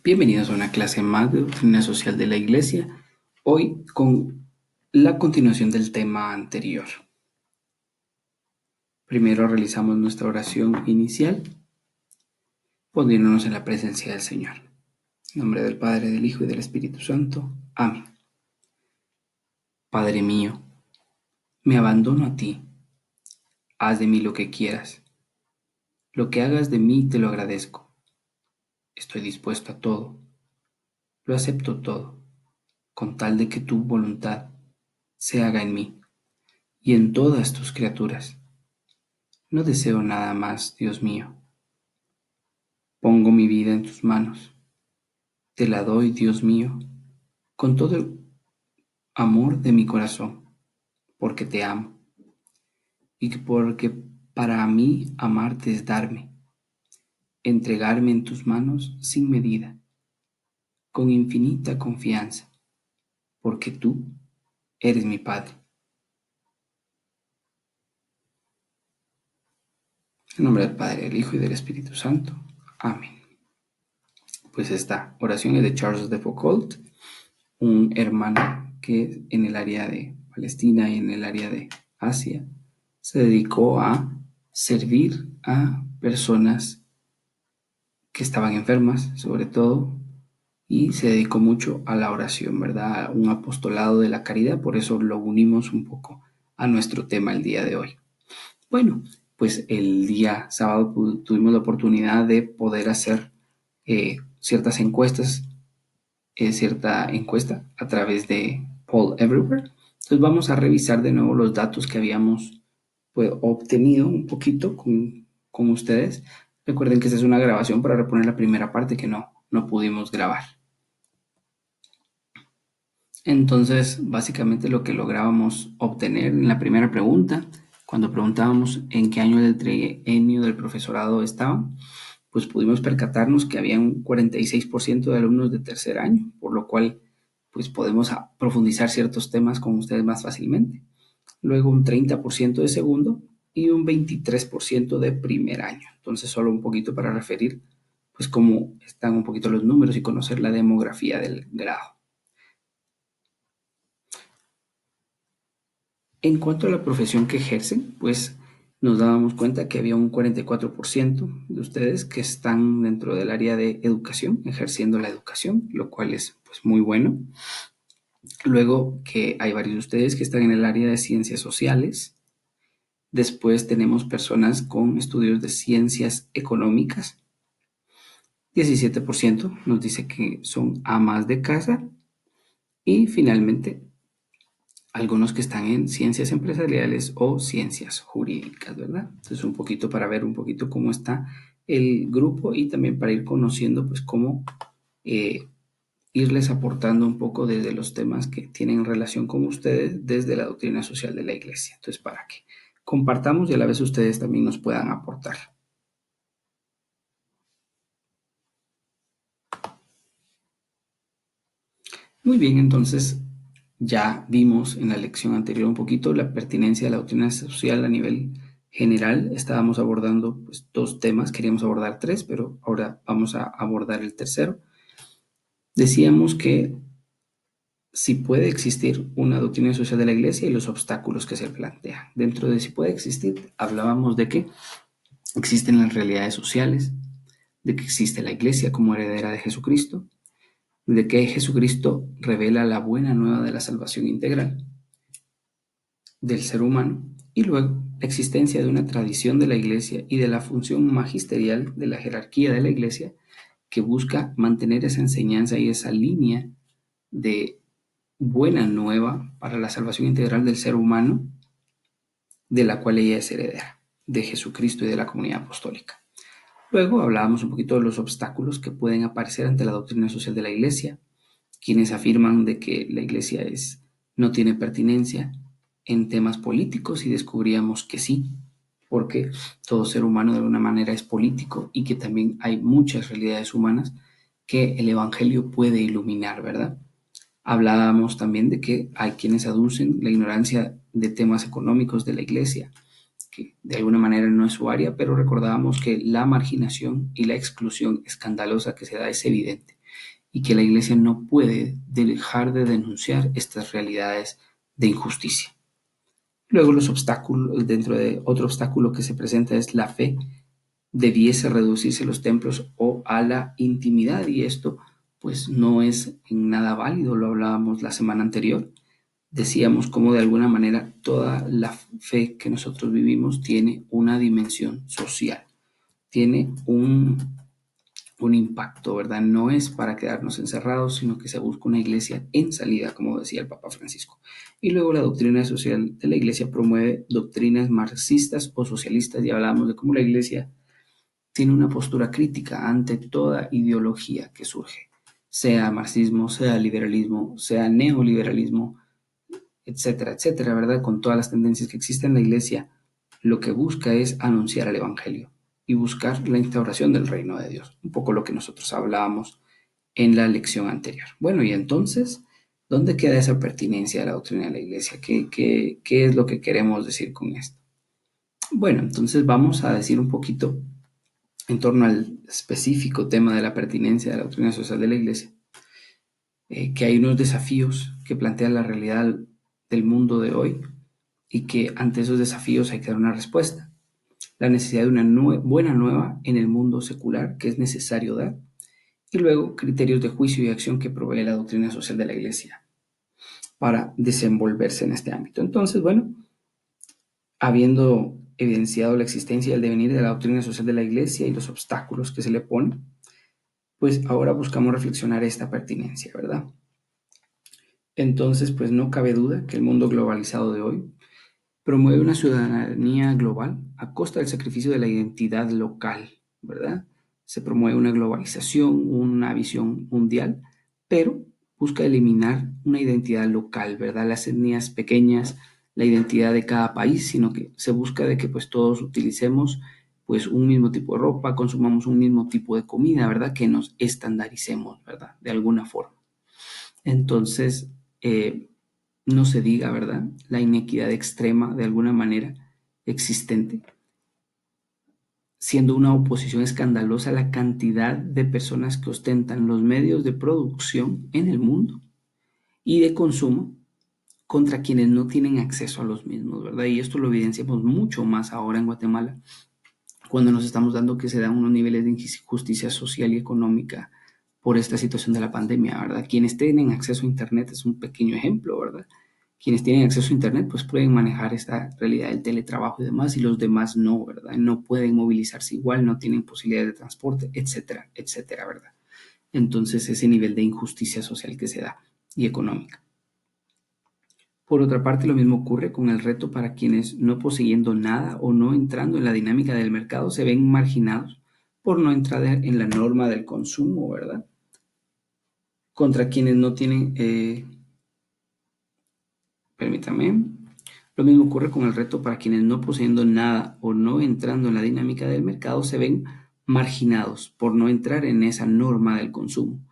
Bienvenidos a una clase más de Doctrina Social de la Iglesia, hoy con la continuación del tema anterior. Primero realizamos nuestra oración inicial, poniéndonos en la presencia del Señor. En nombre del Padre, del Hijo y del Espíritu Santo. Amén. Padre mío, me abandono a ti, haz de mí lo que quieras. Lo que hagas de mí te lo agradezco. Estoy dispuesto a todo, lo acepto todo, con tal de que tu voluntad se haga en mí y en todas tus criaturas. No deseo nada más, Dios mío. Pongo mi vida en tus manos. Te la doy, Dios mío, con todo el amor de mi corazón, porque te amo y porque para mí amarte es darme, entregarme en tus manos sin medida, con infinita confianza, porque tú eres mi Padre. En nombre del Padre, del Hijo y del Espíritu Santo. Amén. Pues esta oración es de Charles de Foucault, un hermano que en el área de Palestina y en el área de Asia se dedicó a servir a personas que estaban enfermas, sobre todo, y se dedicó mucho a la oración, ¿verdad? A un apostolado de la caridad, por eso lo unimos un poco a nuestro tema el día de hoy. Bueno, pues el día sábado tuvimos la oportunidad de poder hacer ciertas encuestas cierta encuesta a través de Poll Everywhere. Entonces vamos a revisar de nuevo los datos que habíamos pues, obtenido un poquito con ustedes. Recuerden que esta es una grabación para reponer la primera parte que no pudimos grabar. Entonces, básicamente lo que lográbamos obtener en la primera pregunta, cuando preguntábamos en qué año del trienio del profesorado estaban, pues pudimos percatarnos que había un 46% de alumnos de tercer año, por lo cual pues podemos profundizar ciertos temas con ustedes más fácilmente. Luego un 30% de segundo y un 23% de primer año. Entonces solo un poquito para referir pues cómo están un poquito los números y conocer la demografía del grado. En cuanto a la profesión que ejercen, pues nos dábamos cuenta que había un 44% de ustedes que están dentro del área de educación, ejerciendo la educación, lo cual es pues muy bueno. Luego que hay varios de ustedes que están en el área de ciencias sociales. Después tenemos personas con estudios de ciencias económicas. 17% nos dice que son amas de casa. Y finalmente algunos que están en ciencias empresariales o ciencias jurídicas, ¿verdad? Entonces un poquito para ver un poquito cómo está el grupo y también para ir conociendo pues cómo irles aportando un poco desde los temas que tienen relación con ustedes desde la doctrina social de la iglesia. Entonces para que compartamos y a la vez ustedes también nos puedan aportar. Muy bien, entonces ya vimos en la lección anterior un poquito la pertinencia de la doctrina social a nivel general. Estábamos abordando pues, dos temas, queríamos abordar tres, pero ahora vamos a abordar el tercero. Decíamos que si puede existir una doctrina social de la iglesia y los obstáculos que se plantean. Dentro de si puede existir, hablábamos de que existen las realidades sociales, de que existe la iglesia como heredera de Jesucristo, de que Jesucristo revela la buena nueva de la salvación integral del ser humano y luego la existencia de una tradición de la iglesia y de la función magisterial de la jerarquía de la iglesia que busca mantener esa enseñanza y esa línea de buena nueva para la salvación integral del ser humano de la cual ella es heredera, de Jesucristo y de la comunidad apostólica. Luego hablábamos un poquito de los obstáculos que pueden aparecer ante la doctrina social de la iglesia, quienes afirman de que la iglesia no tiene pertinencia en temas políticos y descubríamos que sí, porque todo ser humano de alguna manera es político y que también hay muchas realidades humanas que el Evangelio puede iluminar, ¿verdad? Hablábamos también de que hay quienes aducen la ignorancia de temas económicos de la iglesia, que de alguna manera no es su área, pero recordábamos que la marginación y la exclusión escandalosa que se da es evidente. y que la Iglesia no puede dejar de denunciar estas realidades de injusticia. Luego los obstáculos, dentro de otro obstáculo que se presenta es la fe debiese reducirse a los templos o a la intimidad, y esto pues no es en nada válido, lo hablábamos la semana anterior. Decíamos cómo de alguna manera toda la fe que nosotros vivimos tiene una dimensión social, tiene un impacto, ¿verdad? No es para quedarnos encerrados, sino que se busca una iglesia en salida, como decía el Papa Francisco. Y luego la doctrina social de la iglesia promueve doctrinas marxistas o socialistas, y hablábamos de cómo la iglesia tiene una postura crítica ante toda ideología que surge, sea marxismo, sea liberalismo, sea neoliberalismo, etcétera, etcétera, ¿verdad? Con todas las tendencias que existen, la iglesia lo que busca es anunciar el evangelio y buscar la instauración del reino de Dios, un poco lo que nosotros hablábamos en la lección anterior. Bueno, y entonces, ¿dónde queda esa pertinencia de la doctrina de la iglesia? ¿Qué es lo que queremos decir con esto? Bueno, entonces vamos a decir un poquito en torno al específico tema de la pertinencia de la doctrina social de la iglesia, que hay unos desafíos que plantea la realidad del mundo de hoy y que ante esos desafíos hay que dar una respuesta. La necesidad de una buena nueva en el mundo secular que es necesario dar, y luego criterios de juicio y acción que provee la doctrina social de la iglesia para desenvolverse en este ámbito. Entonces, bueno, habiendo evidenciado la existencia y el devenir de la doctrina social de la iglesia y los obstáculos que se le ponen, pues ahora buscamos reflexionar esta pertinencia, ¿verdad? Entonces, pues no cabe duda que el mundo globalizado de hoy promueve una ciudadanía global a costa del sacrificio de la identidad local, ¿verdad? Se promueve una globalización, una visión mundial, pero busca eliminar una identidad local, ¿verdad? Las etnias pequeñas, la identidad de cada país, sino que se busca de que pues todos utilicemos pues un mismo tipo de ropa, consumamos un mismo tipo de comida, ¿verdad? Que nos estandaricemos, ¿verdad? De alguna forma. Entonces, no se diga, ¿verdad? La inequidad extrema de alguna manera existente, siendo una oposición escandalosa la cantidad de personas que ostentan los medios de producción en el mundo y de consumo contra quienes no tienen acceso a los mismos, ¿verdad? Y esto lo evidenciamos mucho más ahora en Guatemala, cuando nos estamos dando que se dan unos niveles de injusticia social y económica por esta situación de la pandemia, ¿verdad? Quienes tienen acceso a Internet es un pequeño ejemplo, ¿verdad? Quienes tienen acceso a Internet pues pueden manejar esta realidad del teletrabajo y demás, y los demás no, ¿verdad? No pueden movilizarse igual, no tienen posibilidades de transporte, etcétera, etcétera, ¿verdad? Entonces ese nivel de injusticia social que se da y económica. Por otra parte, lo mismo ocurre con el reto para quienes no poseyendo nada o no entrando en la dinámica del mercado se ven marginados por no entrar en la norma del consumo, ¿verdad? Contra quienes no tienen, permítame, lo mismo ocurre con el reto para quienes no poseyendo nada o no entrando en la dinámica del mercado se ven marginados por no entrar en esa norma del consumo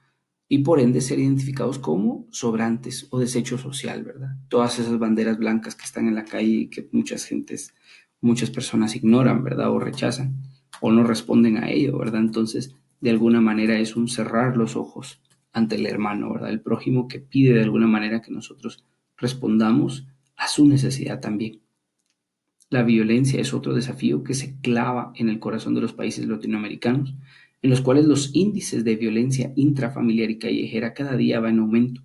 y por ende ser identificados como sobrantes o desecho social, ¿verdad? Todas esas banderas blancas que están en la calle y que muchas personas ignoran, ¿verdad? O rechazan o no responden a ello, ¿verdad? Entonces, de alguna manera es un cerrar los ojos ante el hermano, ¿verdad? El prójimo que pide de alguna manera que nosotros respondamos a su necesidad también. La violencia es otro desafío que se clava en el corazón de los países latinoamericanos, en los cuales los índices de violencia intrafamiliar y callejera cada día va en aumento,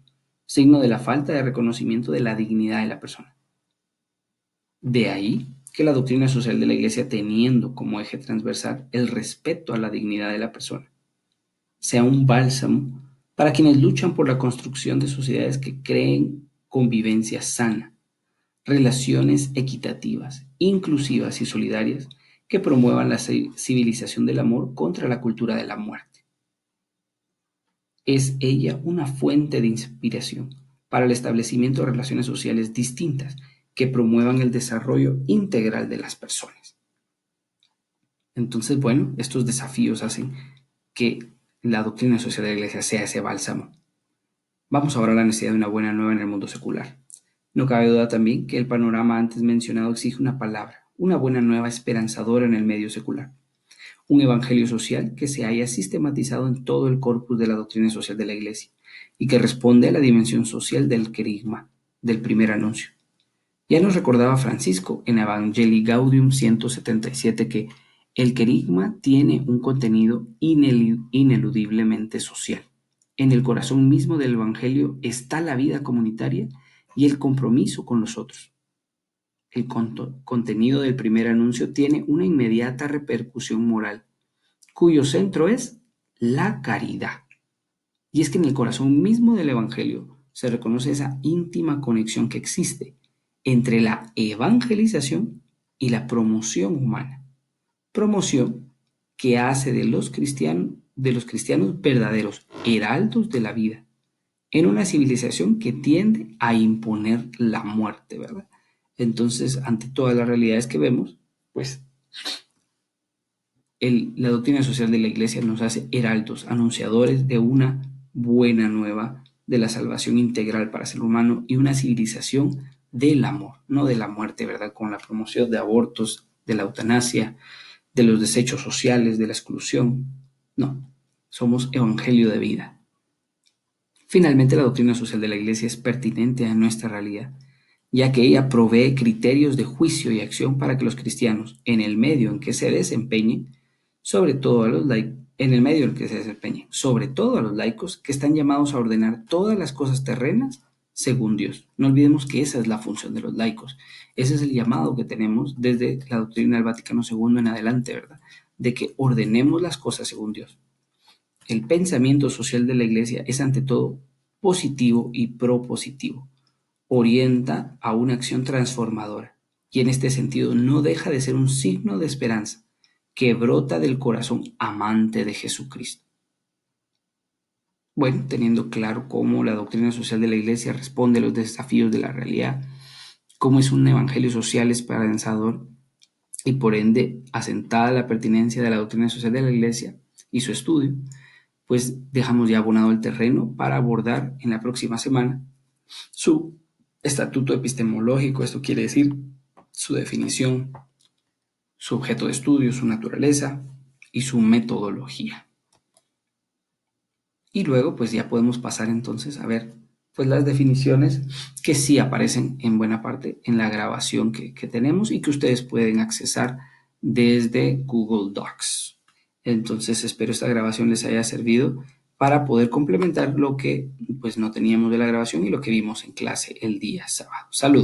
signo de la falta de reconocimiento de la dignidad de la persona. De ahí que la doctrina social de la Iglesia, teniendo como eje transversal el respeto a la dignidad de la persona, sea un bálsamo para quienes luchan por la construcción de sociedades que creen convivencia sana, relaciones equitativas, inclusivas y solidarias que promuevan la civilización del amor contra la cultura de la muerte. Es ella una fuente de inspiración para el establecimiento de relaciones sociales distintas que promuevan el desarrollo integral de las personas. Entonces, bueno, estos desafíos hacen que la doctrina social de la Iglesia sea ese bálsamo. Vamos ahora a la necesidad de una buena nueva en el mundo secular. No cabe duda también que el panorama antes mencionado exige una palabra, una buena nueva esperanzadora en el medio secular. un evangelio social que se haya sistematizado en todo el corpus de la doctrina social de la Iglesia y que responde a la dimensión social del querigma, del primer anuncio. Ya nos recordaba Francisco en Evangelii Gaudium 177 que el querigma tiene un contenido ineludiblemente social. En el corazón mismo del Evangelio está la vida comunitaria y el compromiso con los otros. El contenido del primer anuncio tiene una inmediata repercusión moral, cuyo centro es la caridad. Y es que en el corazón mismo del Evangelio se reconoce esa íntima conexión que existe entre la evangelización y la promoción humana. Promoción que hace de los cristianos verdaderos heraldos de la vida en una civilización que tiende a imponer la muerte, ¿verdad? Entonces, ante todas las realidades que vemos, pues la doctrina social de la Iglesia nos hace heraldos, anunciadores de una buena nueva de la salvación integral para el ser humano y una civilización del amor, no de la muerte, ¿verdad? Con la promoción de abortos, de la eutanasia, de los desechos sociales, de la exclusión. No, somos evangelio de vida. Finalmente, la doctrina social de la Iglesia es pertinente a nuestra realidad, ya que ella provee criterios de juicio y acción para que los cristianos, en el medio en que se desempeñen, sobre todo a los laicos, en el medio en el que se desempeñen, sobre todo a los laicos que están llamados a ordenar todas las cosas terrenas según Dios. No olvidemos que esa es la función de los laicos. Ese es el llamado que tenemos desde la doctrina del Vaticano II en adelante, ¿verdad? De que ordenemos las cosas según Dios. El pensamiento social de la Iglesia es ante todo positivo y propositivo. Orienta a una acción transformadora y en este sentido no deja de ser un signo de esperanza que brota del corazón amante de Jesucristo. Bueno, teniendo claro cómo la doctrina social de la Iglesia responde a los desafíos de la realidad, cómo es un evangelio social esperanzador y por ende asentada la pertinencia de la doctrina social de la Iglesia y su estudio, pues dejamos ya abonado el terreno para abordar en la próxima semana su estatuto epistemológico, esto quiere decir su definición, su objeto de estudio, su naturaleza y su metodología. Y luego pues ya podemos pasar entonces a ver pues las definiciones que sí aparecen en buena parte en la grabación que tenemos y que ustedes pueden accesar desde Google Docs. Entonces espero esta grabación les haya servido para poder complementar lo que pues no teníamos de la grabación y lo que vimos en clase el día sábado. Saludos.